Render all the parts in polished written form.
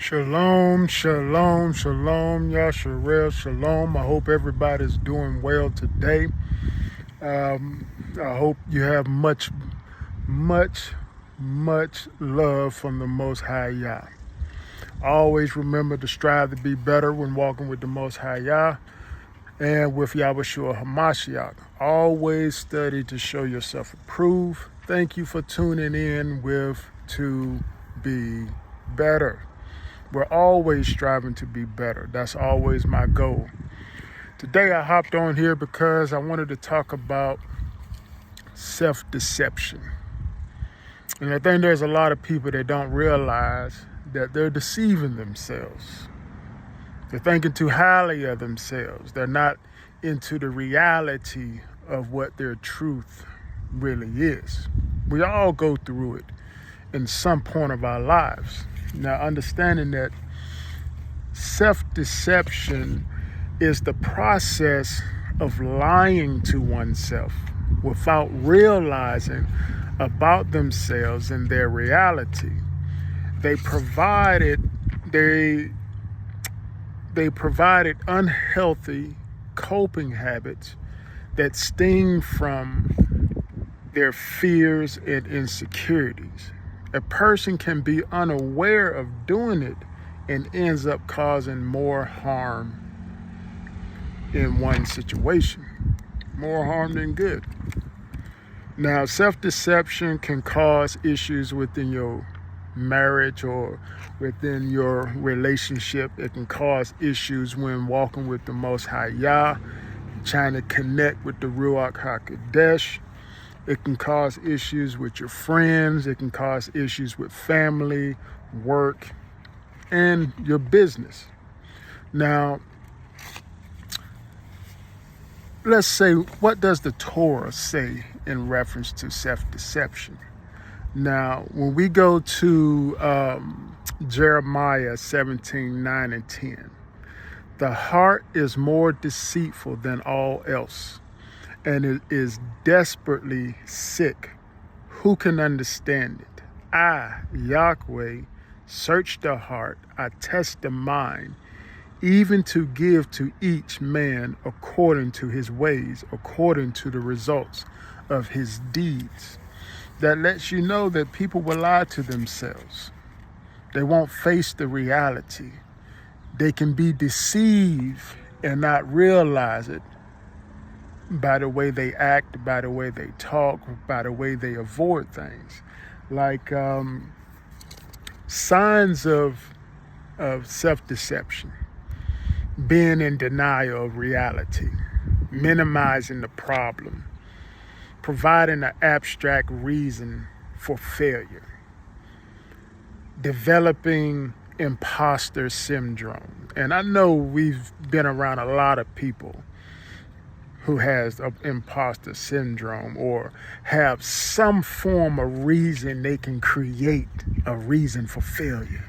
Shalom, shalom, shalom, Yasharel, shalom. I hope everybody's doing well today. I hope you have much love from the Most High Yah. Always remember to strive to be better when walking with the Most High Yah and with Yahushua Hamashiach. Always study to show yourself approved. Thank you for tuning in with To Be Better. We're always striving to be better. That's always my goal. Today I hopped on here because I wanted to talk about self-deception. And I think there's a lot of people that don't realize that they're deceiving themselves. They're thinking too highly of themselves. They're not into the reality of what their truth really is. We all go through it in some point of our lives. Now, understanding that self-deception is the process of lying to oneself without realizing about themselves and their reality. They provided unhealthy coping habits that stem from their fears and insecurities. A person can be unaware of doing it and ends up causing more harm in one situation. More harm than good. Now, self-deception can cause issues within your marriage or within your relationship. It can cause issues when walking with the Most High Yah, trying to connect with the Ruach HaKodesh. It can cause issues with your friends. It can cause issues with family, work, and your business. Now, let's say, what does the Torah say in reference to self-deception? Now, when we go to Jeremiah 17:9 and 10, the heart is more deceitful than all else, and it is desperately sick. Who can understand it? I, Yahweh, search the heart, I test the mind, even to give to each man according to his ways, according to the results of his deeds. That lets you know that people will lie to themselves. They won't face the reality. They can be deceived and not realize it by the way they act, by the way they talk, by the way they avoid things. Like signs of self-deception: being in denial of reality, minimizing the problem, providing an abstract reason for failure, developing imposter syndrome. And I know we've been around a lot of people who has imposter syndrome or have some form of reason they can create a reason for failure.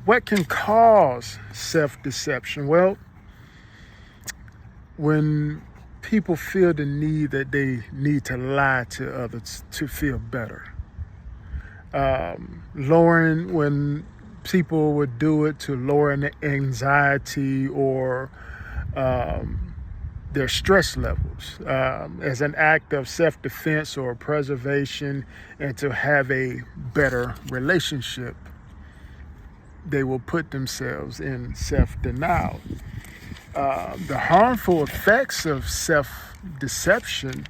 What can cause self-deception? Well, when people feel the need that they need to lie to others to feel better. When people would do it to lower the anxiety or their stress levels as an act of self-defense or preservation, and to have a better relationship, they will put themselves in self-denial. The harmful effects of self-deception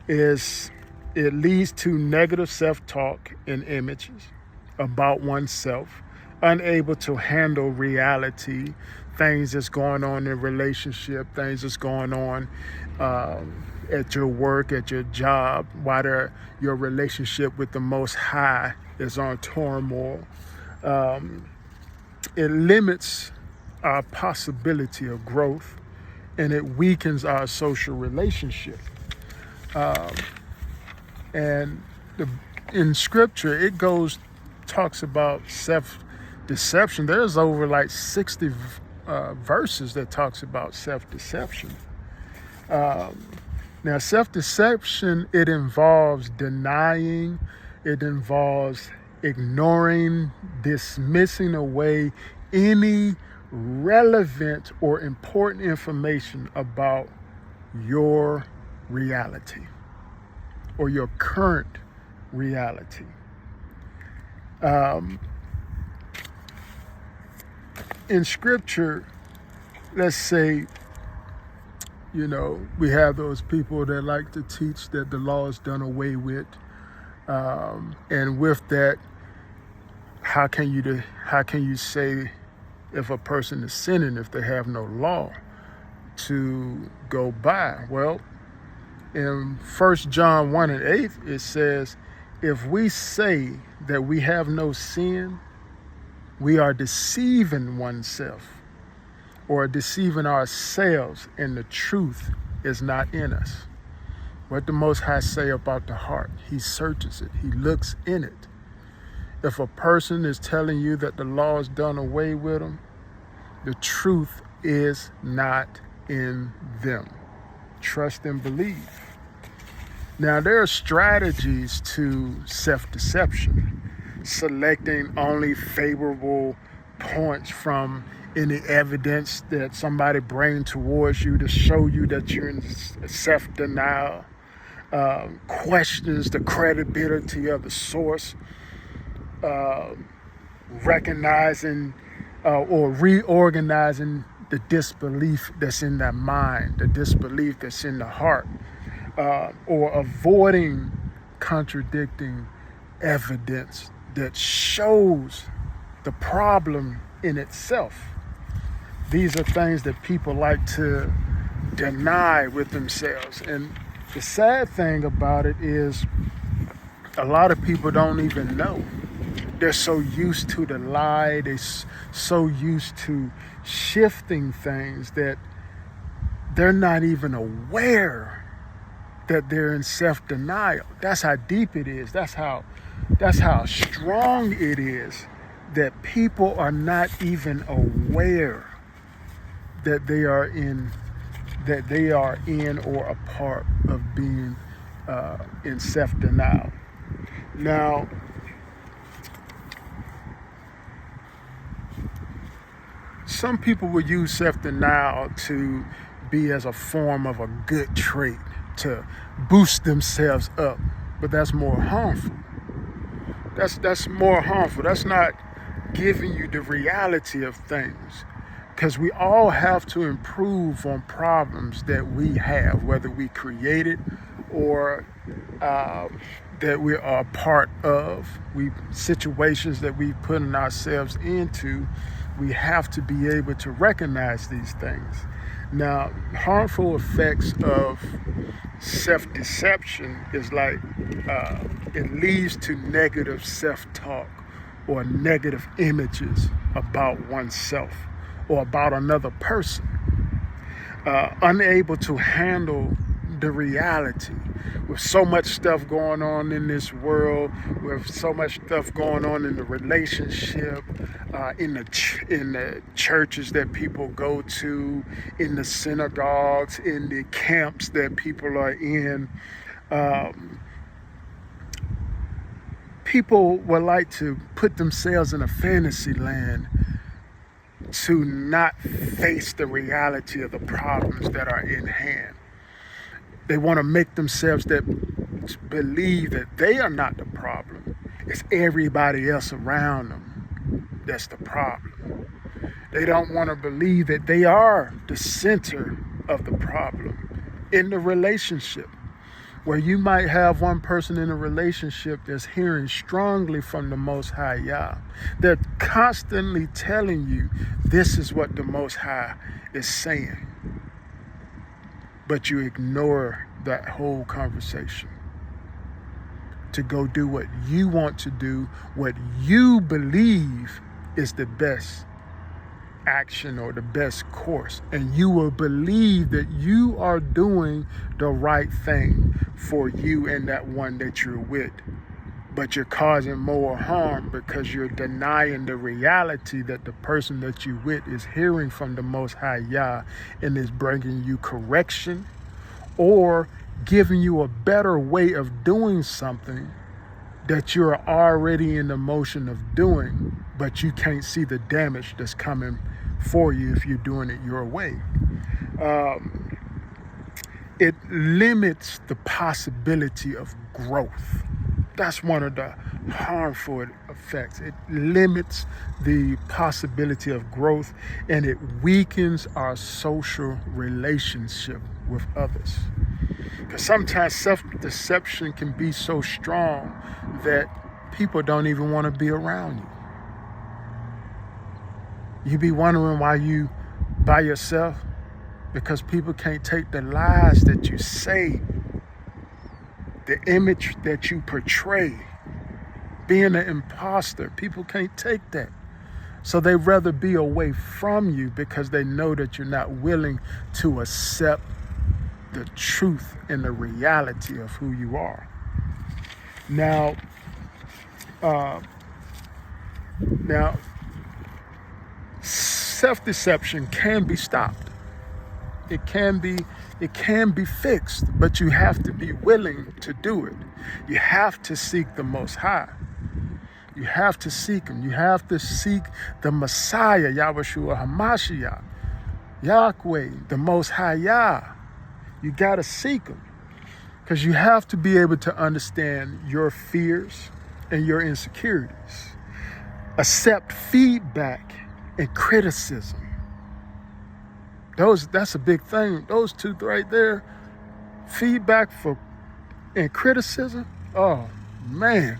is it leads to negative self-talk and images about oneself, unable to handle reality, things that's going on in a relationship, things that's going on at your work, at your job, while your relationship with the Most High is on turmoil. It limits our possibility of growth, and it weakens our social relationship. And in scripture, it talks about self-deception. There's over like 60 verses that talks about self-deception. Now, self-deception, it involves denying, it involves ignoring, dismissing away any relevant or important information about your reality or your current reality. In scripture, let's say, we have those people that like to teach that the law is done away with. And with that, how can you say if a person is sinning if they have no law to go by? Well, in 1 John 1 and 8, it says, if we say that we have no sin, we are deceiving oneself or deceiving ourselves, and the truth is not in us. What the Most High say about the heart? He searches it. He looks in it. If a person is telling you that the law is done away with them, the truth is not in them. Trust and believe. Now, there are strategies to self-deception, selecting only favorable points from any evidence that somebody brings towards you to show you that you're in self-denial, questions the credibility of the source, recognizing or reorganizing the disbelief that's in the mind, the disbelief that's in the heart, or avoiding contradicting evidence that shows the problem in itself. These are things that people like to deny with themselves. And the sad thing about it is a lot of people don't even know. They're so used to the lie, they're so used to shifting things that they're not even aware that they're in self-denial. That's how deep it is. That's how strong it is that people are not even aware that they are in or a part of being in self-denial. Now, some people will use self-denial to be as a form of a good trait, to boost themselves up, but that's more harmful. That's more harmful. That's not giving you the reality of things, because we all have to improve on problems that we have, whether we created or that we are part of, situations that we putting ourselves into. We have to be able to recognize these things. Now, harmful effects of self-deception is like it leads to negative self-talk or negative images about oneself or about another person, unable to handle the reality. With so much stuff going on in this world, with so much stuff going on in the relationship, in the churches that people go to, in the synagogues, in the camps that people are in, people would like to put themselves in a fantasy land to not face the reality of the problems that are in hand. They want to make themselves that believe that they are not the problem. It's everybody else around them that's the problem. They don't want to believe that they are the center of the problem in the relationship, where you might have one person in a relationship that's hearing strongly from the Most High Yah. They're constantly telling you this is what the Most High is saying, but you ignore that whole conversation to go do what you want to do, what you believe is the best action or the best course, and you will believe that you are doing the right thing for you and that one that you're with, but you're causing more harm because you're denying the reality that the person that you with is hearing from the Most High Yah and is bringing you correction or giving you a better way of doing something that you're already in the motion of doing, but you can't see the damage that's coming for you if you're doing it your way. It limits the possibility of growth. That's one of the harmful effects. It limits the possibility of growth, and it weakens our social relationship with others. Because sometimes self-deception can be so strong that people don't even want to be around you. You be wondering why you by yourself, because people can't take the lies that you say, the image that you portray, being an imposter. People can't take that. So they'd rather be away from you because they know that you're not willing to accept the truth and the reality of who you are. Now, self-deception can be stopped. It can be fixed, but you have to be willing to do it. You have to seek the Most High. You have to seek Him. You have to seek the Messiah, Yahushua HaMashiach, Yahweh, the Most High Yah. You got to seek Him because you have to be able to understand your fears and your insecurities. Accept feedback and criticism. That's a big thing. Those two right there, feedback and criticism. Oh man,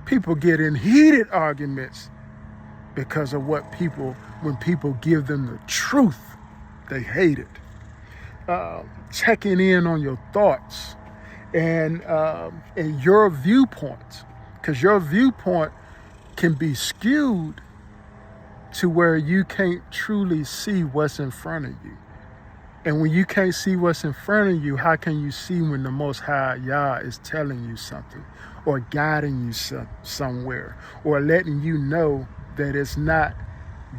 people get in heated arguments because of when people give them the truth, they hate it. Checking in on your thoughts and your viewpoints, because your viewpoint can be skewed to where you can't truly see what's in front of you. And when you can't see what's in front of you, how can you see when the Most High Yah is telling you something or guiding you somewhere or letting you know that it's not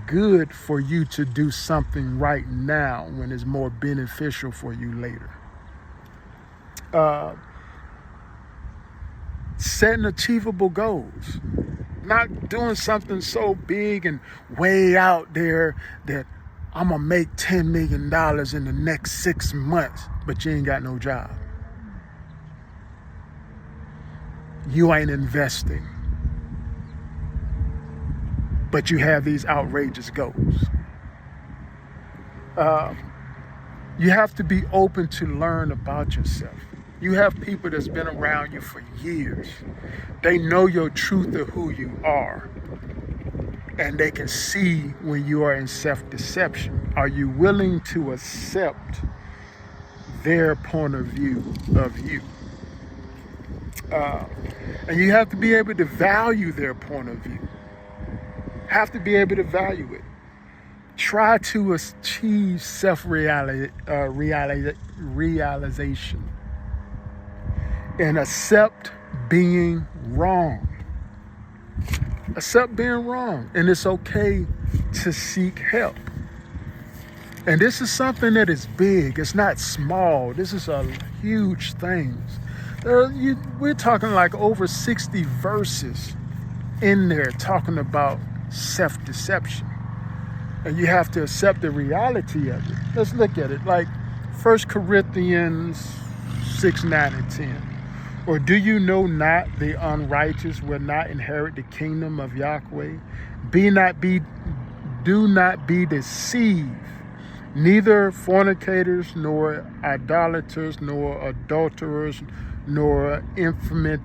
good for you to do something right now when it's more beneficial for you later? Setting achievable goals. Not doing something so big and way out there that I'm going to make $10 million in the next 6 months, but you ain't got no job. You ain't investing, but you have these outrageous goals. You have to be open to learn about yourself. You have people that's been around you for years. They know your truth of who you are. And they can see when you are in self-deception. Are you willing to accept their point of view of you? And you have to be able to value their point of view. Have to be able to value it. Try to achieve self-realization. And accept being wrong. Accept being wrong. And it's okay to seek help. And this is something that is big. It's not small. This is a huge thing. We're talking like over 60 verses in there talking about self-deception. And you have to accept the reality of it. Let's look at it. Like 1 Corinthians 6, 9, and 10. Or do you know not the unrighteous will not inherit the kingdom of Yahweh? Do not be deceived. Neither fornicators, nor idolaters, nor adulterers, nor infamous,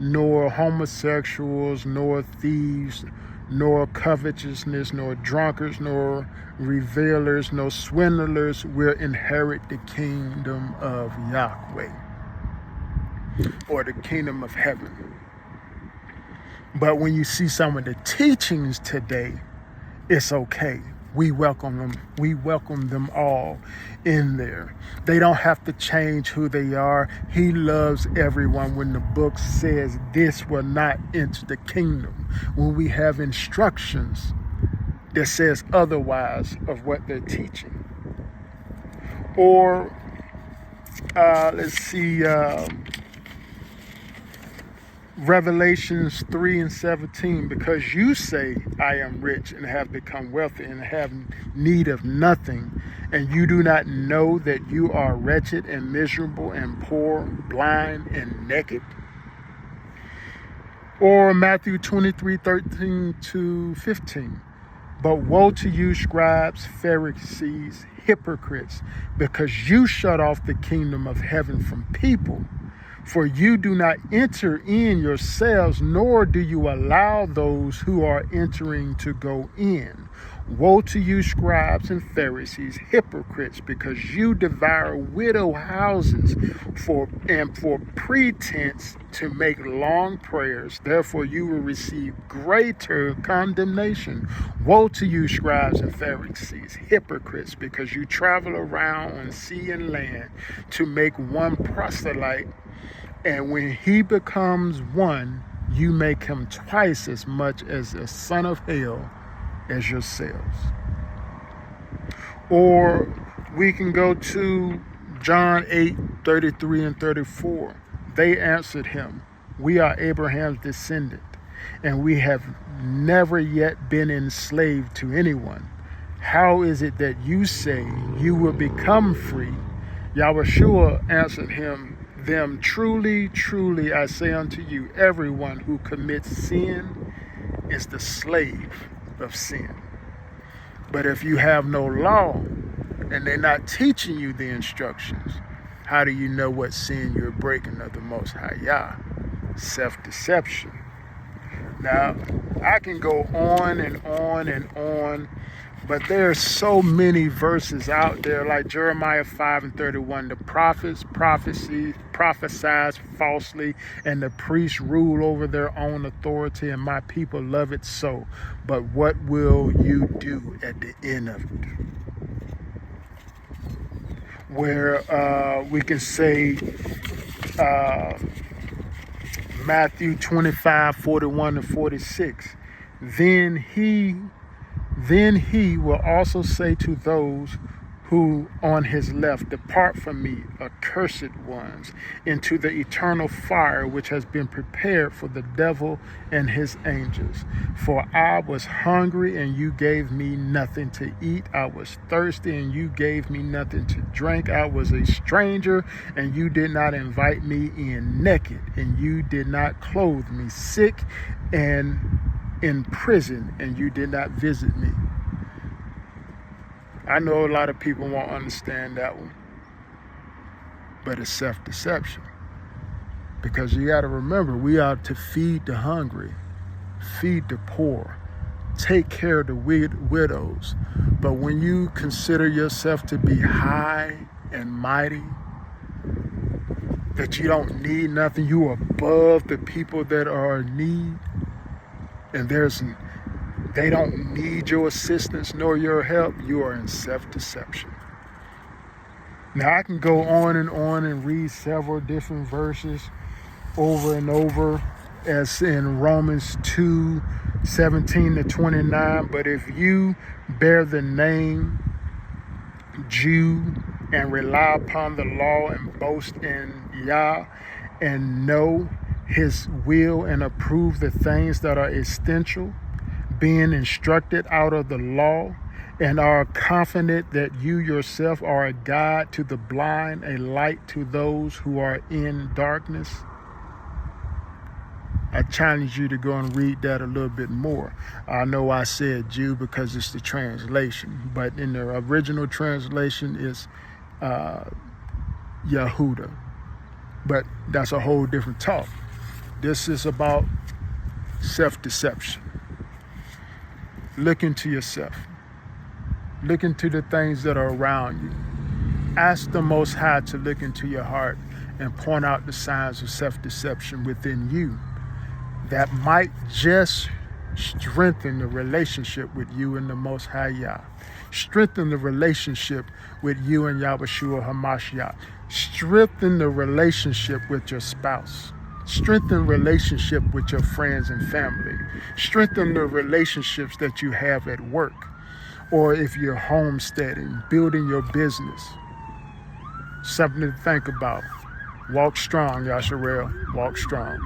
nor homosexuals, nor thieves, nor covetousness, nor drunkards, nor revilers, nor swindlers will inherit the kingdom of Yahweh, or the kingdom of heaven. But when you see some of the teachings today, it's okay. We welcome them. We welcome them all in there. They don't have to change who they are. He loves everyone. When the book says this will not enter the kingdom, when we have instructions that says otherwise of what they're teaching. Or let's see. Revelations 3 and 17, because you say, I am rich and have become wealthy and have need of nothing, and you do not know that you are wretched and miserable and poor, blind and naked. Or Matthew 23:13-15. But woe to you, scribes, Pharisees, hypocrites, because you shut off the kingdom of heaven from people. For you do not enter in yourselves, nor do you allow those who are entering to go in. Woe to you, scribes and Pharisees, hypocrites, because you devour widow houses for pretense to make long prayers. Therefore you will receive greater condemnation. Woe to you, scribes and Pharisees, hypocrites, because you travel around on sea and land to make one proselyte, and when he becomes one, you make him twice as much as a son of hell as yourselves. Or we can go to John 8:33 and 34. They answered him, we are Abraham's descendant, and we have never yet been enslaved to anyone. How is it that you say you will become free? Yahushua answered them, truly, truly, I say unto you, everyone who commits sin is the slave of sin. But if you have no law and they're not teaching you the instructions, how do you know what sin you're breaking of the Most High Yah? Self-deception. Now, I can go on and on and on, but there are so many verses out there, like Jeremiah 5:31. The prophets prophesied falsely, and the priests rule over their own authority, and my people love it so. But what will you do at the end of it? Where we can say Matthew 25:41-46. Then he will also say to those who on his left, depart from me, accursed ones, into the eternal fire which has been prepared for the devil and his angels. For I was hungry, and you gave me nothing to eat. I was thirsty, and you gave me nothing to drink. I was a stranger, and you did not invite me in. Naked, and you did not clothe me. Sick and in prison, and you did not visit me. I know a lot of people won't understand that one, but it's self-deception. Because you got to remember, we are to feed the hungry, feed the poor, take care of the widows. But when you consider yourself to be high and mighty, that you don't need nothing, you are above the people that are in need, and they don't need your assistance nor your help, you are in self-deception. Now, I can go on and read several different verses over and over, as in Romans 2:17-29. But if you bear the name Jew and rely upon the law and boast in Yah and know his will and approve the things that are essential, being instructed out of the law, and are confident that you yourself are a guide to the blind, a light to those who are in darkness. I challenge you to go and read that a little bit more. I know I said Jew because it's the translation, but in the original translation is Yahuda. But that's a whole different talk. This is about self-deception. Look into yourself. Look into the things that are around you. Ask the Most High to look into your heart and point out the signs of self-deception within you that might just strengthen the relationship with you and the Most High Yah. Strengthen the relationship with you and Yahushua Hamashiach. Strengthen the relationship with your spouse. Strengthen relationship with your friends and family. Strengthen the relationships that you have at work, or if you're homesteading, building your business. Something to think about. Walk strong, Yasharel. Walk strong.